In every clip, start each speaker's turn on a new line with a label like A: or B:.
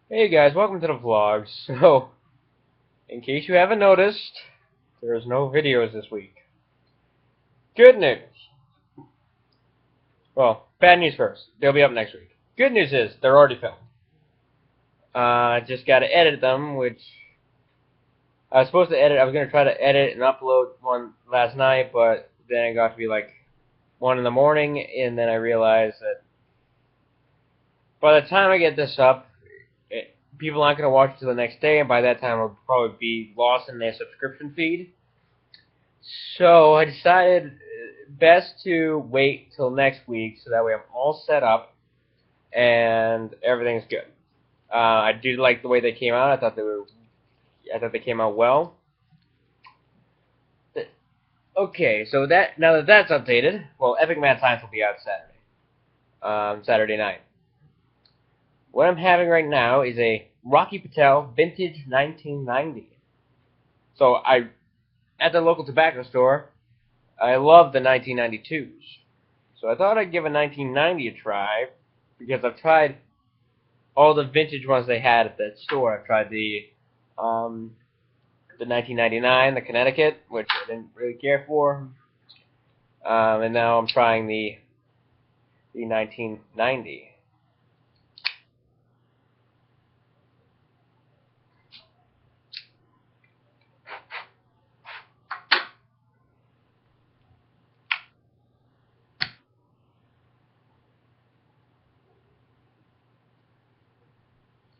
A: Hey guys, welcome to the vlog. So, in case you haven't noticed, there's no videos this week. Good news. Well, bad news first. They'll be up next week. Good news is they're already filmed. I just got to edit them, which I was supposed to edit. I was gonna try to edit and upload one last night, but then it got to be like 1 in the morning, and then I realized that by the time I get this up, people aren't gonna watch it till the next day, and by that time I'll probably be lost in their subscription feed. So I decided best to wait till next week so that way I'm all set up and everything's good. I do like the way they came out. I thought they came out well. Okay, so that now that that's updated, well, Epic Mad Science will be out Saturday night. What I'm having right now is a Rocky Patel Vintage 1990. So at the local tobacco store, I love the 1992s. So I thought I'd give a 1990 a try because I've tried all the vintage ones they had at that store. I've tried the 1999, the Connecticut, which I didn't really care for, and now I'm trying the 1990.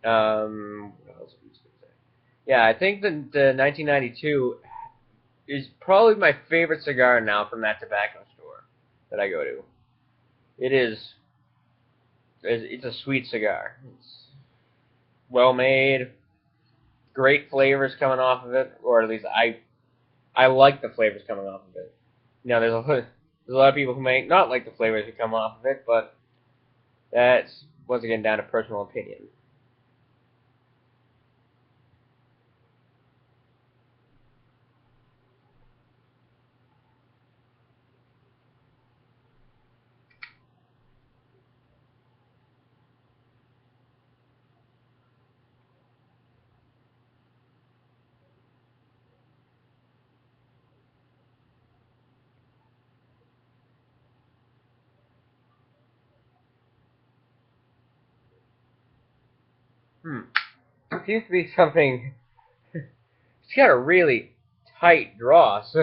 A: What else was I say? Yeah, I think the 1992 is probably my favorite cigar now from that tobacco store that I go to. It is. It's a sweet cigar. It's well made, great flavors coming off of it, or at least I like the flavors coming off of it. You know, there's a lot of people who may not like the flavors that come off of it, but that's once again down to personal opinion. Hmm. It seems to be something. It's got a really tight draw. So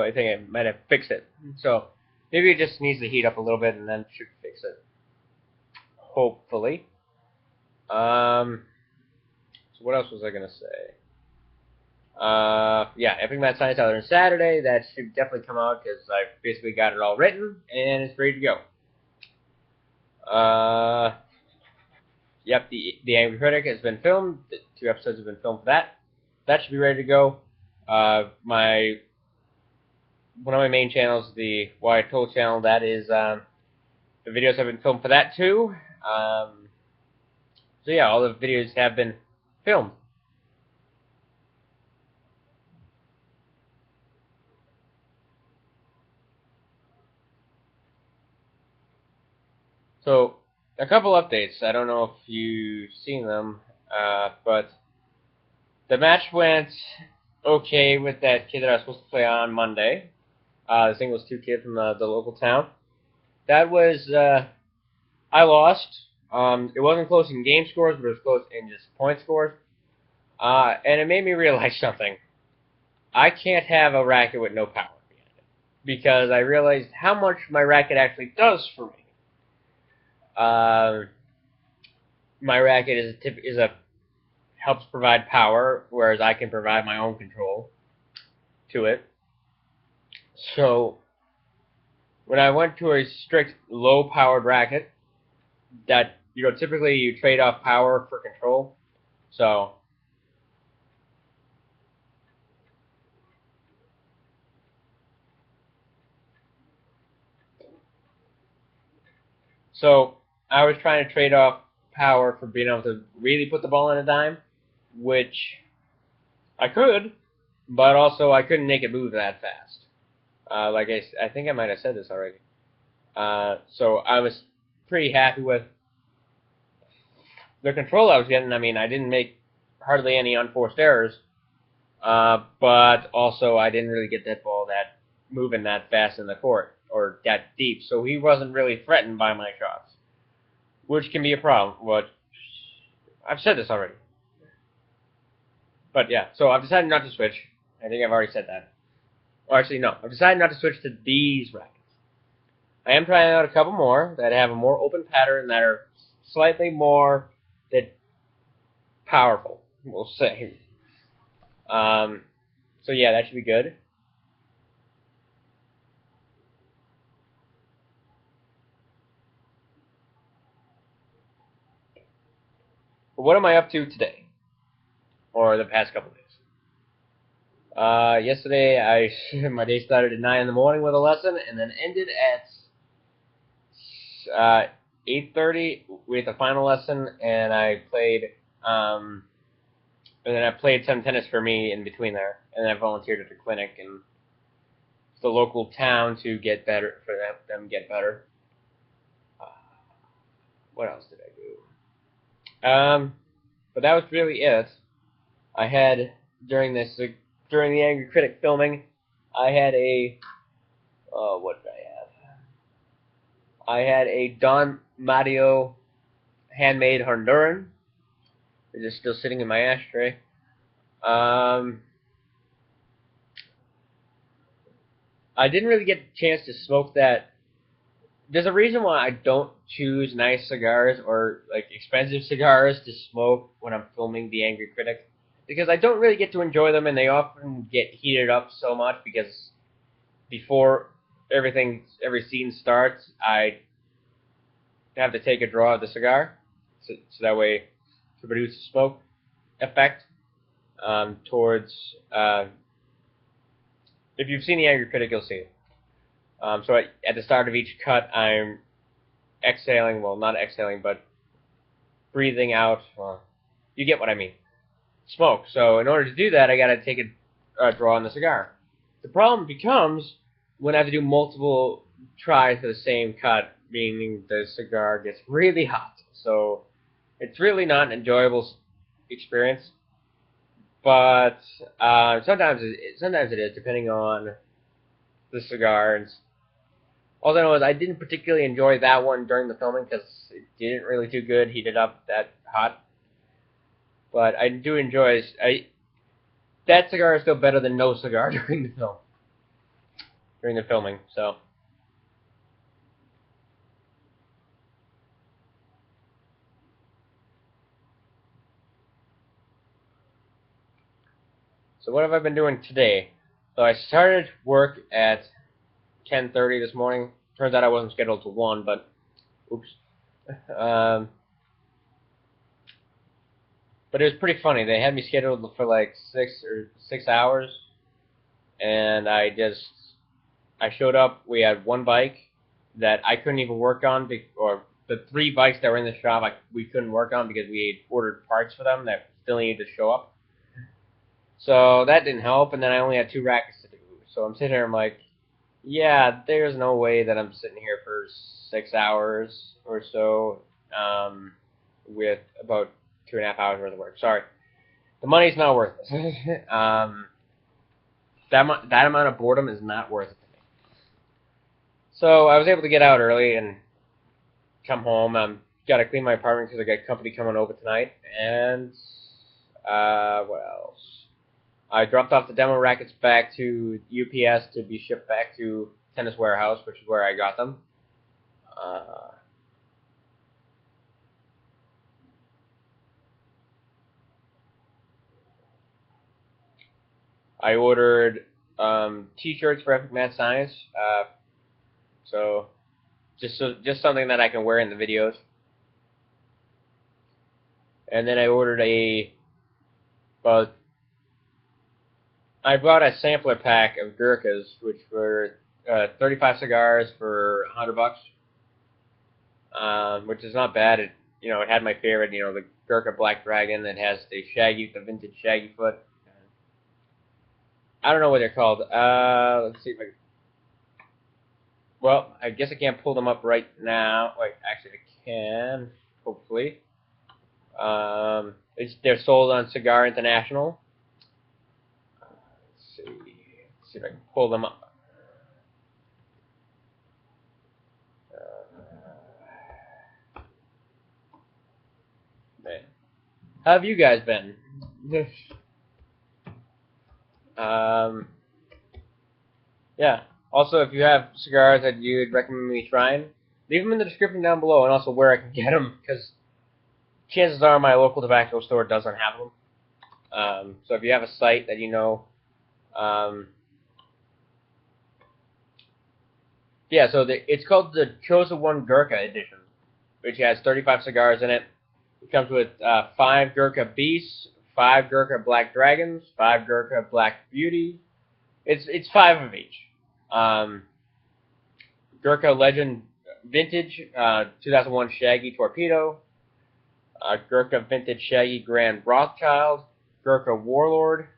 A: I think I might have fixed it. So maybe it just needs to heat up a little bit and then should fix it. Hopefully. So what else was I gonna say? Yeah, Epic Mad Science out on Saturday. That should definitely come out because I basically got it all written and it's ready to go. Yep, the Angry Critic has been filmed. The 2 episodes have been filmed for that. That should be ready to go. My one of my main channels, the Why I Told channel, that is the videos have been filmed for that too. So yeah, all the videos have been filmed. So a couple updates. I don't know if you've seen them, but the match went okay with that kid that I was supposed to play on Monday. The singles 2 kid from the local town. That was I lost. It wasn't close in game scores, but it was close in just point scores. And it made me realize something. I can't have a racket with no power behind it because I realized how much my racket actually does for me. Uh, my racket is a helps provide power, whereas I can provide my own control to it. So when I went to a strict low-powered racket, that typically you trade off power for control. So so I was trying to trade off power for being able to really put the ball in a dime, which I could, but also I couldn't make it move that fast. Like I think I might have said this already. So I was pretty happy with the control I was getting. I mean, I didn't make hardly any unforced errors, but also I didn't really get that ball that moving that fast in the court or that deep. So he wasn't really threatened by my shots, which can be a problem. But I've said this already. But yeah, so I've decided not to switch. I think I've already said that. Or actually, no. I've decided not to switch to these rackets. I am trying out a couple more that have a more open pattern that are slightly more powerful, we'll say. So yeah, that should be good. But what am I up to today? Or the past couple days? Yesterday, my day started at 9 in the morning with a lesson, and then ended at 8:30 with a final lesson, and I played, and then I played some tennis for me in between there, and then I volunteered at the clinic in the local town to get better, for them get better. What else did I do? But that was really it. I had during the Angry Critic filming, I had a what did I have? I had a Don Mario handmade Honduran. It's just still sitting in my ashtray. I didn't really get a chance to smoke that. There's a reason why I don't choose nice cigars or like expensive cigars to smoke when I'm filming the Angry Critic, because I don't really get to enjoy them, and they often get heated up so much because before every scene starts, I have to take a draw of the cigar, so that way to produce a smoke effect towards. If you've seen the Angry Critic, you'll see it. So at the start of each cut, I'm exhaling, well, not exhaling, but breathing out. You get what I mean. Smoke. So in order to do that, I got to take a draw on the cigar. The problem becomes when I have to do multiple tries for the same cut, meaning the cigar gets really hot. So it's really not an enjoyable experience. But sometimes it is, depending on the cigar. And all I know is I didn't particularly enjoy that one during the filming because it didn't really do good, heated up that hot. But I do enjoy that cigar is still better than no cigar during the filming. So what have I been doing today? So I started work at 10:30 this morning. Turns out I wasn't scheduled to 1, but oops. But it was pretty funny. They had me scheduled for like 6 hours, and I showed up. We had one bike that I couldn't even work on, or the 3 bikes that were in the shop we couldn't work on because we had ordered parts for them that still needed to show up. So that didn't help, and then I only had 2 rackets to do. So I'm sitting here, I'm like, yeah, there's no way that I'm sitting here for 6 hours or so with about 2.5 hours worth of work. Sorry. The money's not worth it. That amount of boredom is not worth it to me. So I was able to get out early and come home. Got to clean my apartment because I got company coming over tonight. And what else? I dropped off the demo rackets back to UPS to be shipped back to Tennis Warehouse, which is where I got them. I ordered T-shirts for Epic Mad Science, so just something that I can wear in the videos. And then I ordered I bought a sampler pack of Gurkhas, which were 35 cigars for $100, which is not bad. It had my favorite, the Gurkha Black Dragon that has the vintage Shaggy foot. I don't know what they're called. Let's see if I can. Well, I guess I can't pull them up right now. Wait, actually I can, hopefully. They're sold on Cigar International. Let's see if I can pull them up. Man. How have you guys been? Yeah. Also, if you have cigars that you'd recommend me trying, leave them in the description down below, and also where I can get them, because chances are my local tobacco store doesn't have them. So if you have a site that you know, yeah. So it's called the Chosen One Gurkha Edition, which has 35 cigars in it. It comes with 5 Gurkha Beasts, 5 Gurkha Black Dragons, 5 Gurkha Black Beauty. It's 5 of each. Gurkha Legend Vintage 2001 Shaggy Torpedo, Gurkha Vintage Shaggy Grand Rothschild, Gurkha Warlord,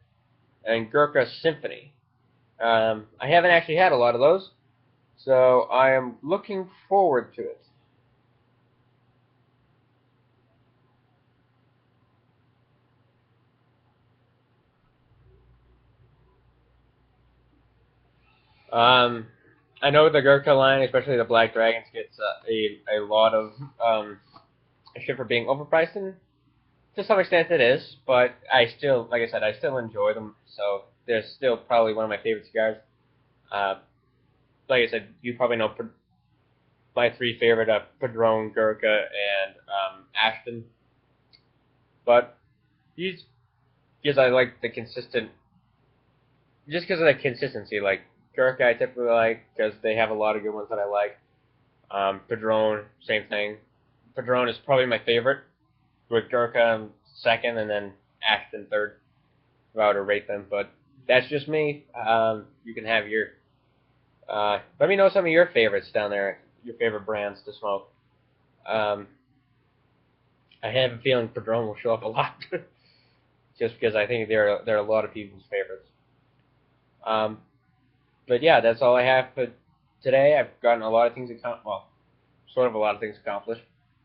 A: and Gurkha Symphony. I haven't actually had a lot of those, so I am looking forward to it. I know the Gurkha line, especially the Black Dragons, gets a lot of shit for being overpriced, and to some extent it is, but I still, like I said, I still enjoy them, so they're still probably one of my favorite cigars. Uh, like I said, you probably know my 3 favorite Padron, Gurkha, and Ashton, but these, because I like the consistent, just because of the consistency, like Gurkha I typically like, because they have a lot of good ones that I like. Padron, same thing. Padron is probably my favorite, with Gurkha second, and then Ashton third, if I were to rate them. But that's just me. You can have your. Let me know some of your favorites down there, your favorite brands to smoke. I have a feeling Padron will show up a lot, just because I think they're a lot of people's favorites. Um, but yeah, that's all I have for today. I've gotten a lot of things accomplished. Well, sort of a lot of things accomplished.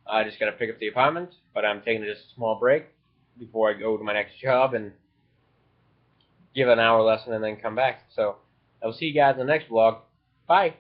A: I just got to pick up the apartment, but I'm taking just a small break before I go to my next job and give an hour lesson and then come back. So I will see you guys in the next vlog. Bye.